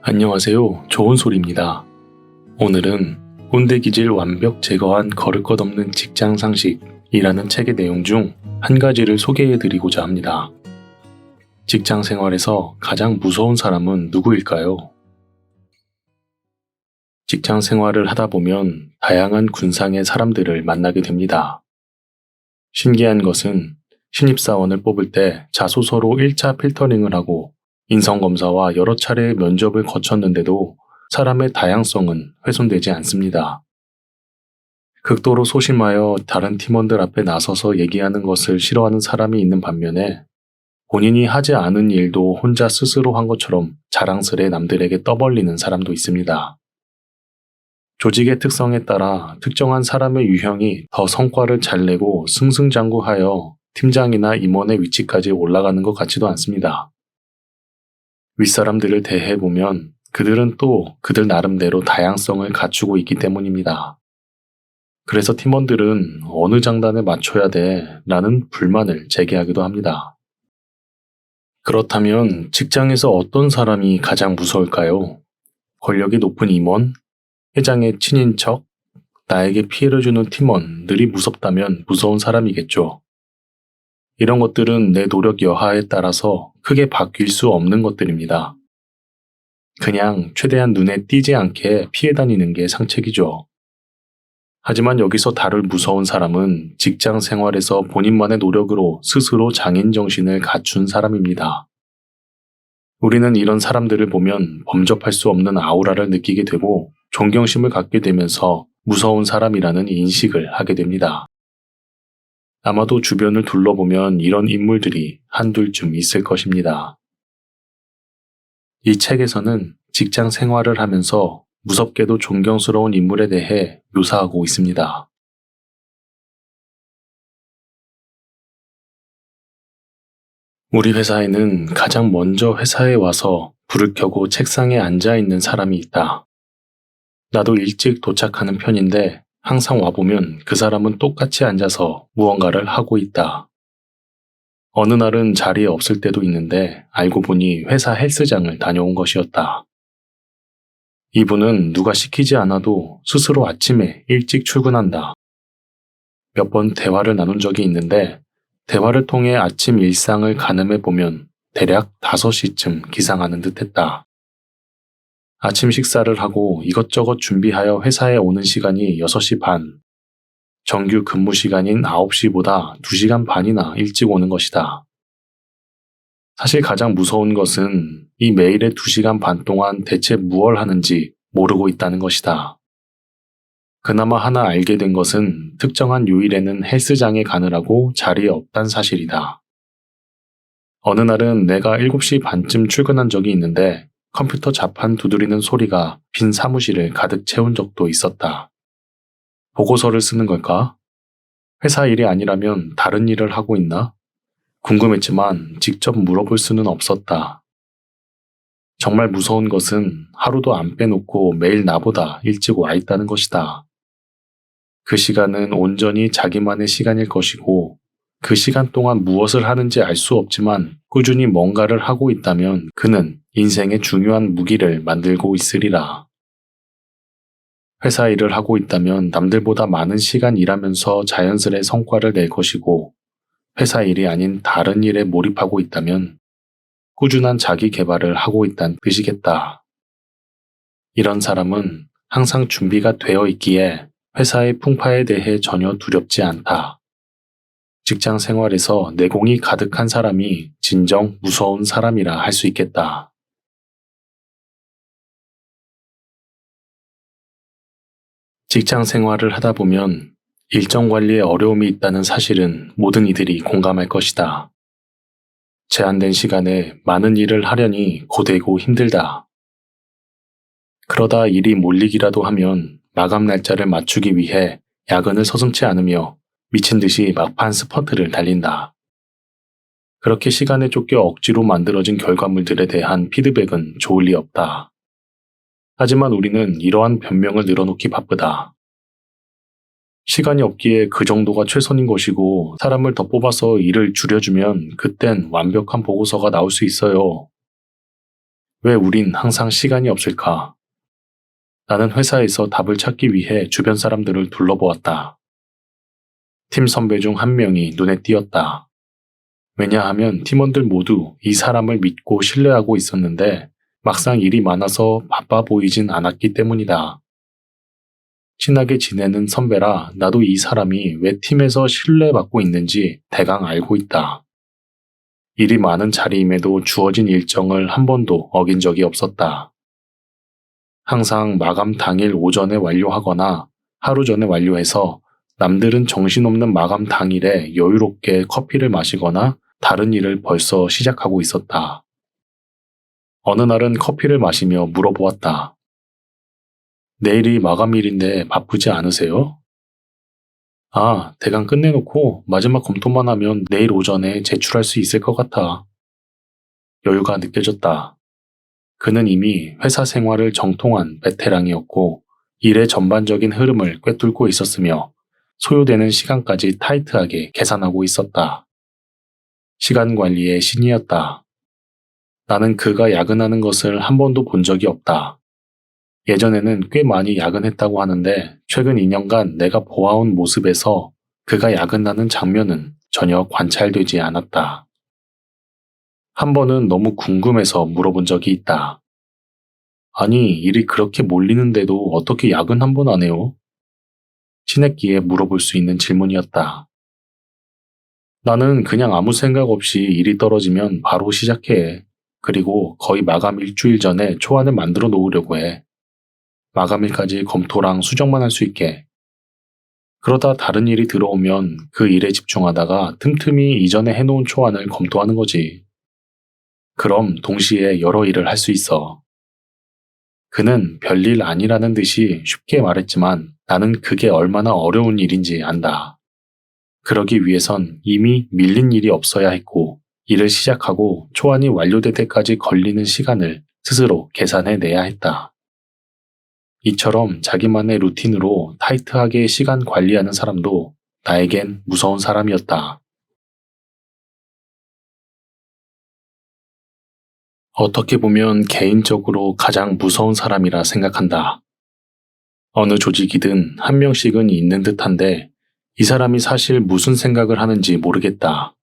안녕하세요. 좋은소리입니다. 오늘은 꼰대 기질 완벽 제거한 거를 것 없는 직장 상식이라는 책의 내용 중 한 가지를 소개해 드리고자 합니다. 직장 생활에서 가장 무서운 사람은 누구일까요? 직장 생활을 하다 보면 다양한 군상의 사람들을 만나게 됩니다. 신기한 것은 신입사원을 뽑을 때 자소서로 1차 필터링을 하고 인성검사와 여러 차례의 면접을 거쳤는데도 사람의 다양성은 훼손되지 않습니다. 극도로 소심하여 다른 팀원들 앞에 나서서 얘기하는 것을 싫어하는 사람이 있는 반면에 본인이 하지 않은 일도 혼자 스스로 한 것처럼 자랑스레 남들에게 떠벌리는 사람도 있습니다. 조직의 특성에 따라 특정한 사람의 유형이 더 성과를 잘 내고 승승장구하여 팀장이나 임원의 위치까지 올라가는 것 같지도 않습니다. 윗사람들을 대해보면 그들은 또 그들 나름대로 다양성을 갖추고 있기 때문입니다. 그래서 팀원들은 어느 장단에 맞춰야 돼? 라는 불만을 제기하기도 합니다. 그렇다면 직장에서 어떤 사람이 가장 무서울까요? 권력이 높은 임원? 회장의 친인척? 나에게 피해를 주는 팀원들이 무섭다면 무서운 사람이겠죠. 이런 것들은 내 노력 여하에 따라서 크게 바뀔 수 없는 것들입니다. 그냥 최대한 눈에 띄지 않게 피해 다니는 게 상책이죠. 하지만 여기서 다룰 무서운 사람은 직장 생활에서 본인만의 노력으로 스스로 장인 정신을 갖춘 사람입니다. 우리는 이런 사람들을 보면 범접할 수 없는 아우라를 느끼게 되고 존경심을 갖게 되면서 무서운 사람이라는 인식을 하게 됩니다. 아마도 주변을 둘러보면 이런 인물들이 한둘쯤 있을 것입니다. 이 책에서는 직장 생활을 하면서 무섭게도 존경스러운 인물에 대해 묘사하고 있습니다. 우리 회사에는 가장 먼저 회사에 와서 불을 켜고 책상에 앉아 있는 사람이 있다. 나도 일찍 도착하는 편인데 항상 와보면 그 사람은 똑같이 앉아서 무언가를 하고 있다. 어느 날은 자리에 없을 때도 있는데 알고 보니 회사 헬스장을 다녀온 것이었다. 이분은 누가 시키지 않아도 스스로 아침에 일찍 출근한다. 몇 번 대화를 나눈 적이 있는데 대화를 통해 아침 일상을 가늠해 보면 대략 5시쯤 기상하는 듯했다. 아침 식사를 하고 이것저것 준비하여 회사에 오는 시간이 6시 반. 정규 근무 시간인 9시보다 2시간 반이나 일찍 오는 것이다. 사실 가장 무서운 것은 이 매일의 2시간 반 동안 대체 무얼 하는지 모르고 있다는 것이다. 그나마 하나 알게 된 것은 특정한 요일에는 헬스장에 가느라고 자리에 없단 사실이다. 어느 날은 내가 7시 반쯤 출근한 적이 있는데 컴퓨터 자판 두드리는 소리가 빈 사무실을 가득 채운 적도 있었다. 보고서를 쓰는 걸까? 회사 일이 아니라면 다른 일을 하고 있나? 궁금했지만 직접 물어볼 수는 없었다. 정말 무서운 것은 하루도 안 빼놓고 매일 나보다 일찍 와 있다는 것이다. 그 시간은 온전히 자기만의 시간일 것이고 그 시간 동안 무엇을 하는지 알 수 없지만 꾸준히 뭔가를 하고 있다면 그는 인생의 중요한 무기를 만들고 있으리라. 회사 일을 하고 있다면 남들보다 많은 시간 일하면서 자연스레 성과를 낼 것이고 회사 일이 아닌 다른 일에 몰입하고 있다면 꾸준한 자기 개발을 하고 있다는 뜻이겠다. 이런 사람은 항상 준비가 되어 있기에 회사의 풍파에 대해 전혀 두렵지 않다. 직장 생활에서 내공이 가득한 사람이 진정 무서운 사람이라 할 수 있겠다. 직장 생활을 하다 보면 일정 관리에 어려움이 있다는 사실은 모든 이들이 공감할 것이다. 제한된 시간에 많은 일을 하려니 고되고 힘들다. 그러다 일이 몰리기라도 하면 마감 날짜를 맞추기 위해 야근을 서슴지 않으며 미친 듯이 막판 스퍼트를 달린다. 그렇게 시간에 쫓겨 억지로 만들어진 결과물들에 대한 피드백은 좋을 리 없다. 하지만 우리는 이러한 변명을 늘어놓기 바쁘다. 시간이 없기에 그 정도가 최선인 것이고 사람을 더 뽑아서 일을 줄여주면 그땐 완벽한 보고서가 나올 수 있어요. 왜 우린 항상 시간이 없을까? 나는 회사에서 답을 찾기 위해 주변 사람들을 둘러보았다. 팀 선배 중 한 명이 눈에 띄었다. 왜냐하면 팀원들 모두 이 사람을 믿고 신뢰하고 있었는데 막상 일이 많아서 바빠 보이진 않았기 때문이다. 친하게 지내는 선배라 나도 이 사람이 왜 팀에서 신뢰받고 있는지 대강 알고 있다. 일이 많은 자리임에도 주어진 일정을 한 번도 어긴 적이 없었다. 항상 마감 당일 오전에 완료하거나 하루 전에 완료해서 남들은 정신없는 마감 당일에 여유롭게 커피를 마시거나 다른 일을 벌써 시작하고 있었다. 어느 날은 커피를 마시며 물어보았다. 내일이 마감일인데 바쁘지 않으세요? 아, 대강 끝내놓고 마지막 검토만 하면 내일 오전에 제출할 수 있을 것 같아. 여유가 느껴졌다. 그는 이미 회사 생활을 정통한 베테랑이었고 일의 전반적인 흐름을 꿰뚫고 있었으며 소요되는 시간까지 타이트하게 계산하고 있었다. 시간 관리의 신이었다. 나는 그가 야근하는 것을 한 번도 본 적이 없다. 예전에는 꽤 많이 야근했다고 하는데 최근 2년간 내가 보아온 모습에서 그가 야근하는 장면은 전혀 관찰되지 않았다. 한 번은 너무 궁금해서 물어본 적이 있다. 아니, 일이 그렇게 몰리는데도 어떻게 야근 한 번 안 해요? 친했기에 물어볼 수 있는 질문이었다. 나는 그냥 아무 생각 없이 일이 떨어지면 바로 시작해. 그리고 거의 마감 일주일 전에 초안을 만들어 놓으려고 해. 마감일까지 검토랑 수정만 할 수 있게. 그러다 다른 일이 들어오면 그 일에 집중하다가 틈틈이 이전에 해놓은 초안을 검토하는 거지. 그럼 동시에 여러 일을 할 수 있어. 그는 별일 아니라는 듯이 쉽게 말했지만 나는 그게 얼마나 어려운 일인지 안다. 그러기 위해선 이미 밀린 일이 없어야 했고 일을 시작하고 초안이 완료될 때까지 걸리는 시간을 스스로 계산해 내야 했다. 이처럼 자기만의 루틴으로 타이트하게 시간 관리하는 사람도 나에겐 무서운 사람이었다. 어떻게 보면 개인적으로 가장 무서운 사람이라 생각한다. 어느 조직이든 한 명씩은 있는 듯한데 이 사람이 사실 무슨 생각을 하는지 모르겠다.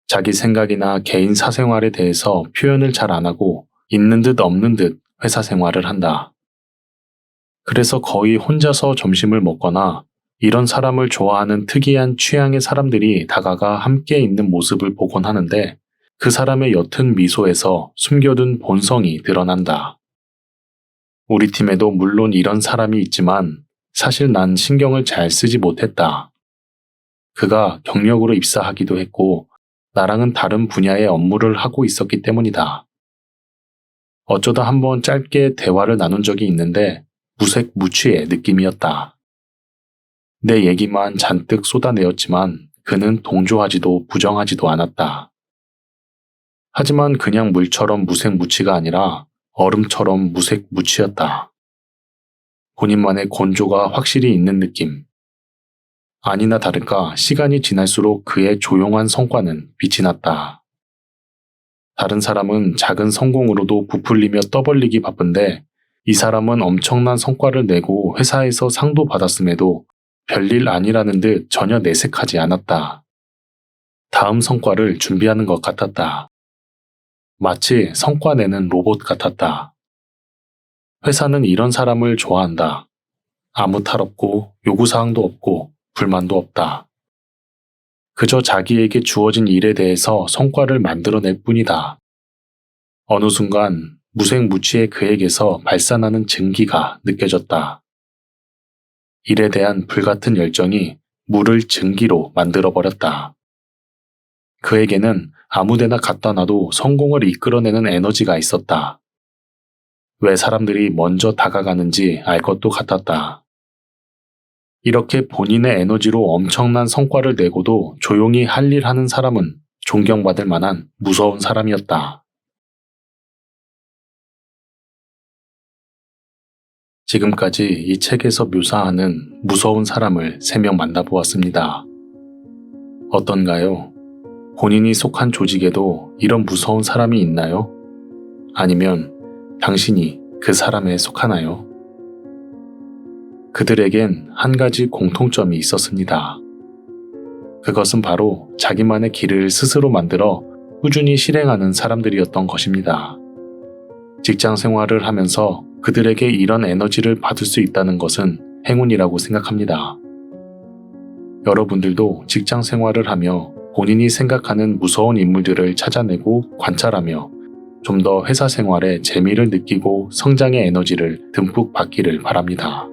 자기 생각이나 개인 사생활에 대해서 표현을 잘 안 하고 있는 듯 없는 듯 회사 생활을 한다. 그래서 거의 혼자서 점심을 먹거나 이런 사람을 좋아하는 특이한 취향의 사람들이 다가가 함께 있는 모습을 보곤 하는데 그 사람의 옅은 미소에서 숨겨둔 본성이 드러난다. 우리 팀에도 물론 이런 사람이 있지만 사실 난 신경을 잘 쓰지 못했다. 그가 경력으로 입사하기도 했고 나랑은 다른 분야의 업무를 하고 있었기 때문이다. 어쩌다 한번 짧게 대화를 나눈 적이 있는데 무색무취의 느낌이었다. 내 얘기만 잔뜩 쏟아내었지만 그는 동조하지도 부정하지도 않았다. 하지만 그냥 물처럼 무색무취가 아니라 얼음처럼 무색무취였다. 본인만의 건조가 확실히 있는 느낌. 아니나 다를까 시간이 지날수록 그의 조용한 성과는 빛이 났다. 다른 사람은 작은 성공으로도 부풀리며 떠벌리기 바쁜데 이 사람은 엄청난 성과를 내고 회사에서 상도 받았음에도 별일 아니라는 듯 전혀 내색하지 않았다. 다음 성과를 준비하는 것 같았다. 마치 성과 내는 로봇 같았다. 회사는 이런 사람을 좋아한다. 아무 탈 없고 요구사항도 없고 불만도 없다. 그저 자기에게 주어진 일에 대해서 성과를 만들어낼 뿐이다. 어느 순간 무색무취의 그에게서 발산하는 증기가 느껴졌다. 일에 대한 불같은 열정이 물을 증기로 만들어버렸다. 그에게는 아무데나 갖다 놔도 성공을 이끌어내는 에너지가 있었다. 왜 사람들이 먼저 다가가는지 알 것도 같았다. 이렇게 본인의 에너지로 엄청난 성과를 내고도 조용히 할 일 하는 사람은 존경받을 만한 무서운 사람이었다. 지금까지 이 책에서 묘사하는 무서운 사람을 3명 만나보았습니다. 어떤가요? 본인이 속한 조직에도 이런 무서운 사람이 있나요? 아니면 당신이 그 사람에 속하나요? 그들에겐 한 가지 공통점이 있었습니다. 그것은 바로 자기만의 길을 스스로 만들어 꾸준히 실행하는 사람들이었던 것입니다. 직장 생활을 하면서 그들에게 이런 에너지를 받을 수 있다는 것은 행운이라고 생각합니다. 여러분들도 직장 생활을 하며 본인이 생각하는 무서운 인물들을 찾아내고 관찰하며 좀 더 회사 생활에 재미를 느끼고 성장의 에너지를 듬뿍 받기를 바랍니다.